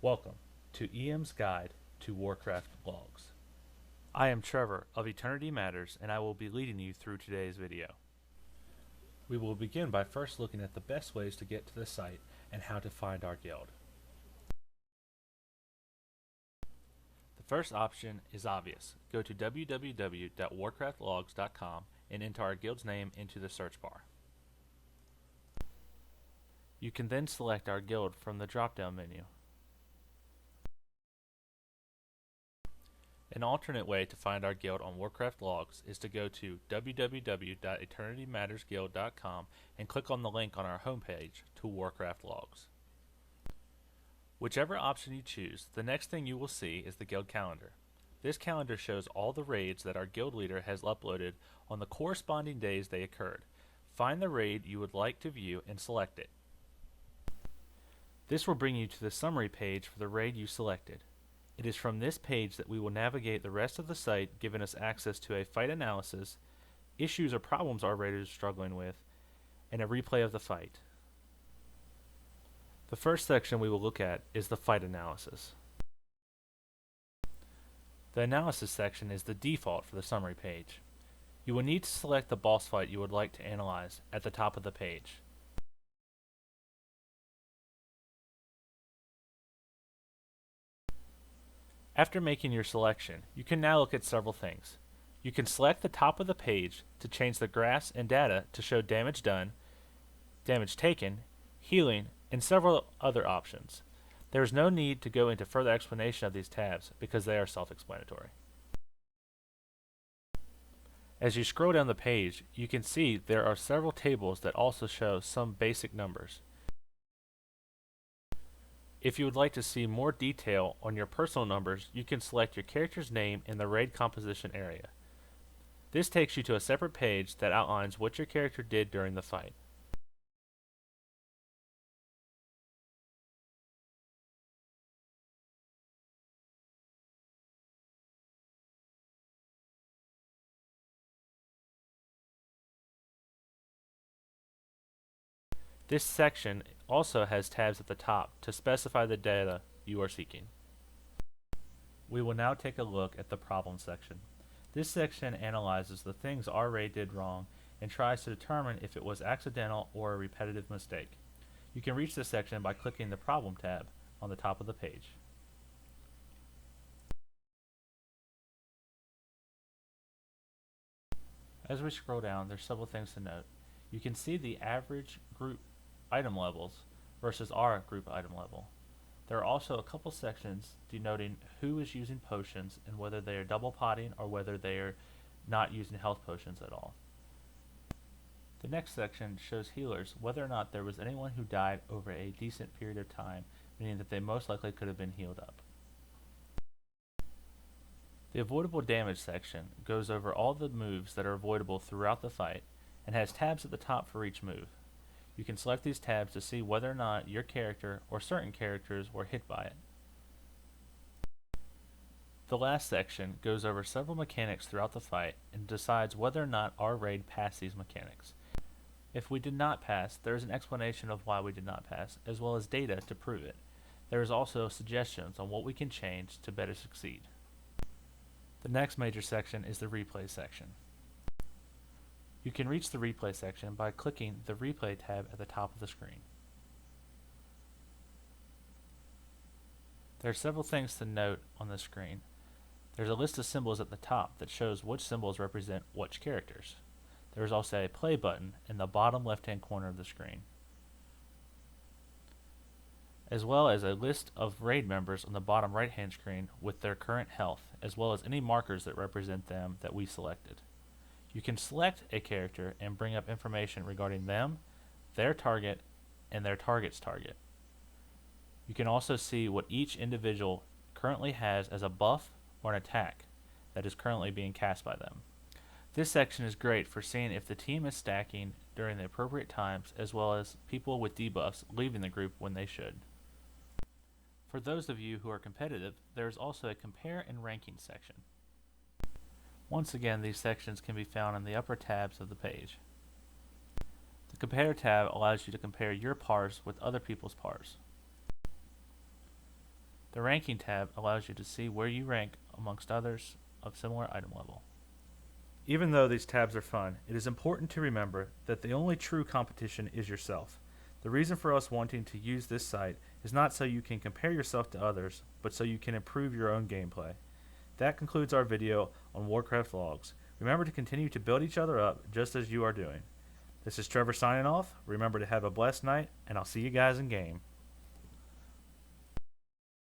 Welcome to EM's Guide to Warcraft Logs. I am Trevor of Eternity Matters, and I will be leading you through today's video. We will begin by first looking at the best ways to get to the site and how to find our guild. The first option is obvious. Go to www.warcraftlogs.com and enter our guild's name into the search bar. You can then select our guild from the drop-down menu. An alternate way to find our guild on Warcraft Logs is to go to www.eternitymattersguild.com and click on the link on our homepage to Warcraft Logs. Whichever option you choose, the next thing you will see is the guild calendar. This calendar shows all the raids that our guild leader has uploaded on the corresponding days they occurred. Find the raid you would like to view and select it. This will bring you to the summary page for the raid you selected. It is from this page that we will navigate the rest of the site, giving us access to a fight analysis, issues or problems our raid is struggling with, and a replay of the fight. The first section we will look at is the fight analysis. The analysis section is the default for the summary page. You will need to select the boss fight you would like to analyze at the top of the page. After making your selection, you can now look at several things. You can select the top of the page to change the graphs and data to show damage done, damage taken, healing, and several other options. There is no need to go into further explanation of these tabs because they are self-explanatory. As you scroll down the page, you can see there are several tables that also show some basic numbers. If you would like to see more detail on your personal numbers, you can select your character's name in the raid composition area. This takes you to a separate page that outlines what your character did during the fight. This section also has tabs at the top to specify the data you are seeking. We will now take a look at the problem section. This section analyzes the things our raid did wrong and tries to determine if it was accidental or a repetitive mistake. You can reach this section by clicking the problem tab on the top of the page. As we scroll down, there's several things to note. You can see the average group item levels versus our group item level. There are also a couple sections denoting who is using potions and whether they are double potting or whether they are not using health potions at all. The next section shows healers, whether or not there was anyone who died over a decent period of time, meaning that they most likely could have been healed up. The avoidable damage section goes over all the moves that are avoidable throughout the fight and has tabs at the top for each move. You can select these tabs to see whether or not your character or certain characters were hit by it. The last section goes over several mechanics throughout the fight and decides whether or not our raid passed these mechanics. If we did not pass, there is an explanation of why we did not pass, as well as data to prove it. There is also suggestions on what we can change to better succeed. The next major section is the replay section. You can reach the replay section by clicking the replay tab at the top of the screen. There are several things to note on the screen. There's a list of symbols at the top that shows which symbols represent which characters. There is also a play button in the bottom left-hand corner of the screen, as well as a list of raid members on the bottom right-hand screen with their current health, as well as any markers that represent them that we selected. You can select a character and bring up information regarding them, their target, and their target's target. You can also see what each individual currently has as a buff or an attack that is currently being cast by them. This section is great for seeing if the team is stacking during the appropriate times, as well as people with debuffs leaving the group when they should. For those of you who are competitive, there is also a compare and ranking section. Once again, these sections can be found in the upper tabs of the page. The Compare tab allows you to compare your pars with other people's pars. The ranking tab allows you to see where you rank amongst others of similar item level. Even though these tabs are fun, it is important to remember that the only true competition is yourself. The reason for us wanting to use this site is not so you can compare yourself to others, but so you can improve your own gameplay. That concludes our video on Warcraft Logs. Remember to continue to build each other up just as you are doing. This is Trevor signing off. Remember to have a blessed night, and I'll see you guys in game.